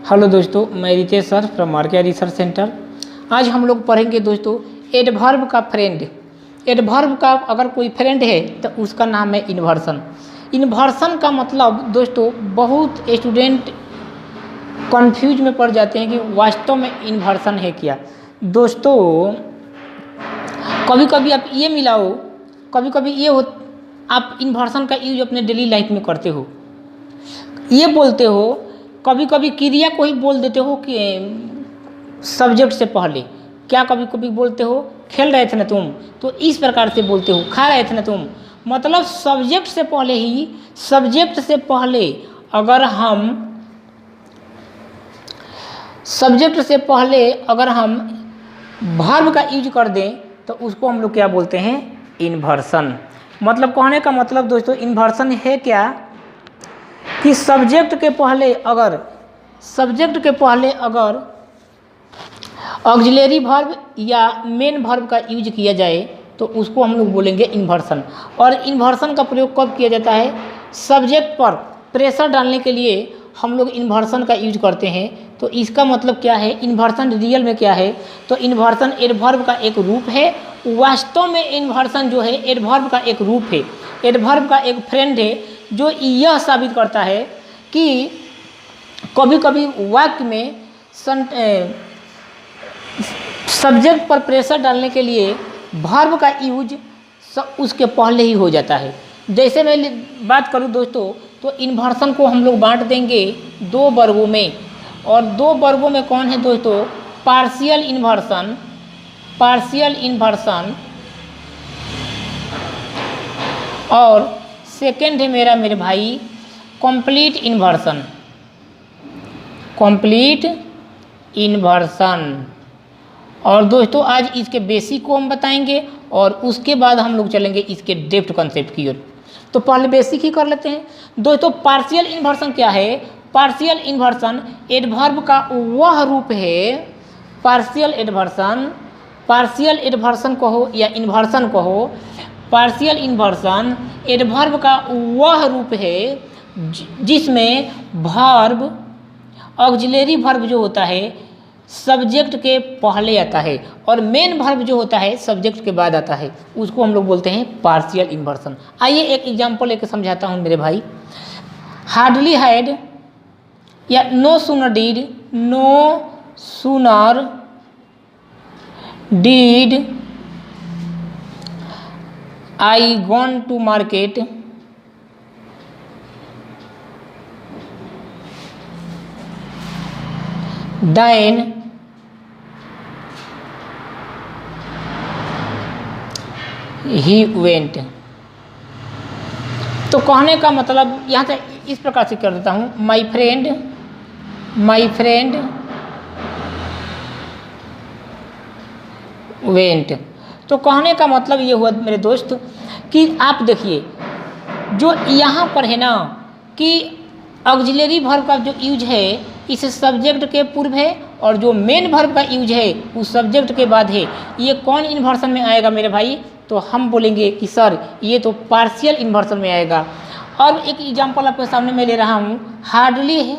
Hello दोस्तों, मैं Ritesh sir from market research centre. आज हम लोग पढ़ेंगे दोस्तों एडवर्ब का फ्रेंड। एडवर्ब का अगर कोई फ्रेंड है तो उसका नाम है इन्वर्सन। इन्वर्सन का मतलब दोस्तों बहुत स्टूडेंट कंफ्यूज में पड़ जाते हैं कि वास्तव में इन्वर्सन है क्या। दोस्तों कभी कभी आप ये मिलाओ, कभी कभी ये हो आप इन्वर्सन का यूज अपने डेली लाइफ में करते हो, ये बोलते हो, कभी कभी क्रिया को ही बोल देते हो कि सब्जेक्ट से पहले। क्या कभी कभी बोलते हो खेल रहे थे ना तुम, तो इस प्रकार से बोलते हो खा रहे थे ना तुम। मतलब सब्जेक्ट से पहले ही, सब्जेक्ट से पहले अगर हम वर्ब का यूज कर दें तो उसको हम लोग क्या बोलते हैं, इन्वर्सन। मतलब कहने का मतलब दोस्तों इन्वर्सन है क्या कि सब्जेक्ट के पहले अगर ऑक्सिलरी वर्ब या मेन वर्ब का यूज किया जाए तो उसको हम लोग बोलेंगे इन्वर्सन। और इन्वर्सन का प्रयोग कब किया जाता है, सब्जेक्ट पर प्रेशर डालने के लिए हम लोग इन्वर्सन का यूज करते हैं। तो इसका मतलब क्या है, इन्वर्सन रियल में क्या है, तो इन्वर्सन एडवर्ब का एक रूप है। वास्तव में इन्वर्सन जो है एडवर्ब का एक रूप है, एडवर्ब का एक फ्रेंड है, जो यह साबित करता है कि कभी कभी वाक्य में सब्जेक्ट पर प्रेशर डालने के लिए वर्ब का यूज उसके पहले ही हो जाता है। जैसे मैं बात करूं दोस्तों, तो इन्वर्सन को हम लोग बांट देंगे दो वर्गों में, और दो वर्गों में कौन है दोस्तों, पार्शियल इन्वर्सन और सेकेंड है मेरे भाई कंप्लीट इन्वर्सन। और दोस्तों आज इसके बेसिक को हम बताएंगे और उसके बाद हम लोग चलेंगे इसके डेप्थ कॉन्सेप्ट की ओर। तो पहले बेसिक ही कर लेते हैं दोस्तों। पार्शियल इन्वर्सन क्या है, पार्शियल इन्वर्सन एडवर्ब का वह रूप है, पार्शियल इन्वर्सन कहो या इन्वर्सन कहो, पार्शियल इन्वर्सन एडवर्ब का वह रूप है जिसमें वर्ब, ऑक्सिलरी वर्ब जो होता है सब्जेक्ट के पहले आता है और मेन वर्ब जो होता है सब्जेक्ट के बाद आता है, उसको हम लोग बोलते हैं पार्शियल इन्वर्सन। आइए एक एग्जांपल लेकर समझाता हूँ मेरे भाई। हार्डली हैड या no sooner did I gone to market then he went. तो कहने का मतलब यहाँ से इस प्रकार से कर देता हूँ, माई फ्रेंड वेंट। तो कहने का मतलब ये हुआ मेरे दोस्त कि आप देखिए जो यहाँ पर है ना कि ऑक्सिलरी वर्ब का जो यूज है इस सब्जेक्ट के पूर्व है और जो मेन वर्ब का यूज है उस सब्जेक्ट के बाद है। ये कौन इन्वर्सन में आएगा मेरे भाई, तो हम बोलेंगे कि सर ये तो पार्शियल इन्वर्सन में आएगा। और एक एग्जांपल आपके सामने मैं ले रहा हूँ, hardly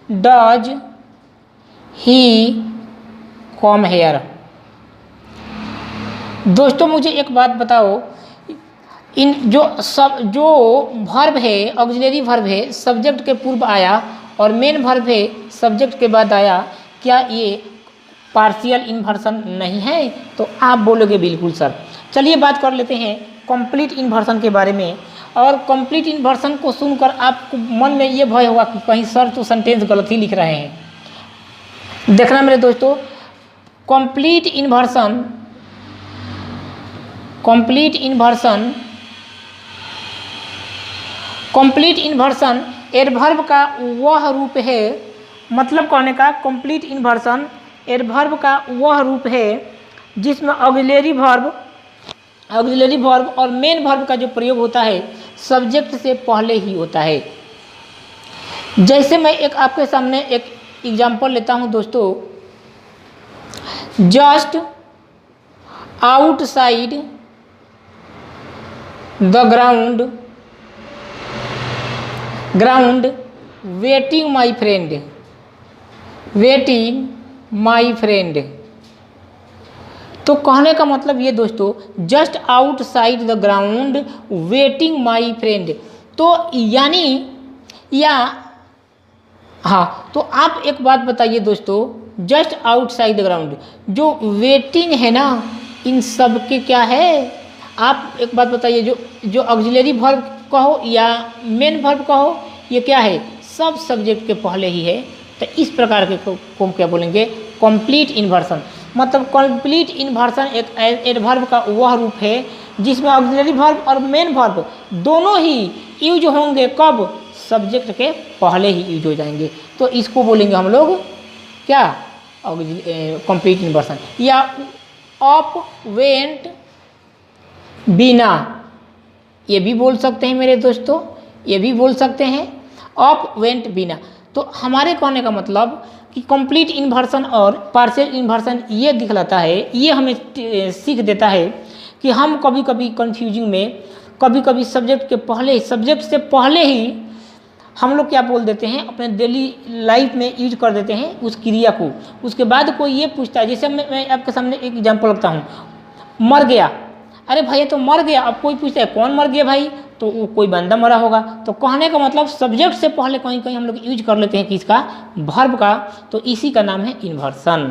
does he come here. दोस्तों मुझे एक बात बताओ, इन जो वर्ब है ऑक्सिलरी वर्ब है सब्जेक्ट के पूर्व आया और मेन वर्ब है सब्जेक्ट के बाद आया, क्या ये पार्शियल इन्वर्सन नहीं है? तो आप बोलोगे बिल्कुल सर। चलिए बात कर लेते हैं कंप्लीट इन्वर्सन के बारे में। और कंप्लीट इन्वर्सन को सुनकर आपको मन में ये भय होगा कि कहीं सर तो सेंटेंस गलत ही लिख रहे हैं। देखना मेरे दोस्तों, कंप्लीट इन्वर्सन एडवर्ब का वह रूप है। मतलब कहने का कंप्लीट इन्वर्सन एडवर्ब का वह रूप है जिसमें ऑक्सिलरी वर्ब और मेन वर्ब का जो प्रयोग होता है सब्जेक्ट से पहले ही होता है। जैसे मैं एक आपके सामने एक एग्जांपल लेता हूं दोस्तों, just outside the ground waiting my friend, waiting my friend. तो कहने का मतलब ये दोस्तों, just outside the ground waiting my friend. तो यानी या हाँ, तो आप एक बात बताइए दोस्तों, जस्ट आउटसाइड द ग्राउंड, जो वेटिंग है ना, इन सब के क्या है? आप एक बात बताइए, जो ऑक्सिलरी वर्ब कहो या मेन वर्ब कहो, ये क्या है? सब सब्जेक्ट के पहले ही है। तो इस प्रकार के को क्या बोलेंगे? Complete inversion. मतलब कंप्लीट इन्वर्सन एक एडवर्ब का वह रूप है जिसमें ऑक्सिलरी वर्ब और मेन वर्ब दोनों ही यूज होंगे। कब? सब्जेक्ट के पहले ही यूज हो जाएंगे। तो इसको बोलेंगे हम लोग क्या? Complete inversion. या अप वेंट बिना, ये भी बोल सकते हैं मेरे दोस्तों, ये भी बोल सकते हैं अप वेंट बिना। तो हमारे कहने का मतलब कि कंप्लीट इन्वर्सन और पार्शियल इन्वर्सन ये दिखलाता है, ये हमें सीख देता है कि हम कभी कभी कंफ्यूजिंग में, कभी कभी सब्जेक्ट के पहले, सब्जेक्ट से पहले ही हम लोग क्या बोल देते हैं, अपने डेली लाइफ में यूज कर देते हैं उस क्रिया को। उसके बाद कोई ये पूछता है, जैसे मैं आपके सामने एक एग्जांपल रखता हूँ, मर गया। अरे भाई तो मर गया, अब कोई पूछता है कौन मर गया भाई, तो वो कोई बंदा मरा होगा। तो कहने का मतलब सब्जेक्ट से पहले कहीं कहीं हम लोग यूज कर लेते हैं किसका? वर्ब का। तो इसी का नाम है इन्वर्सन।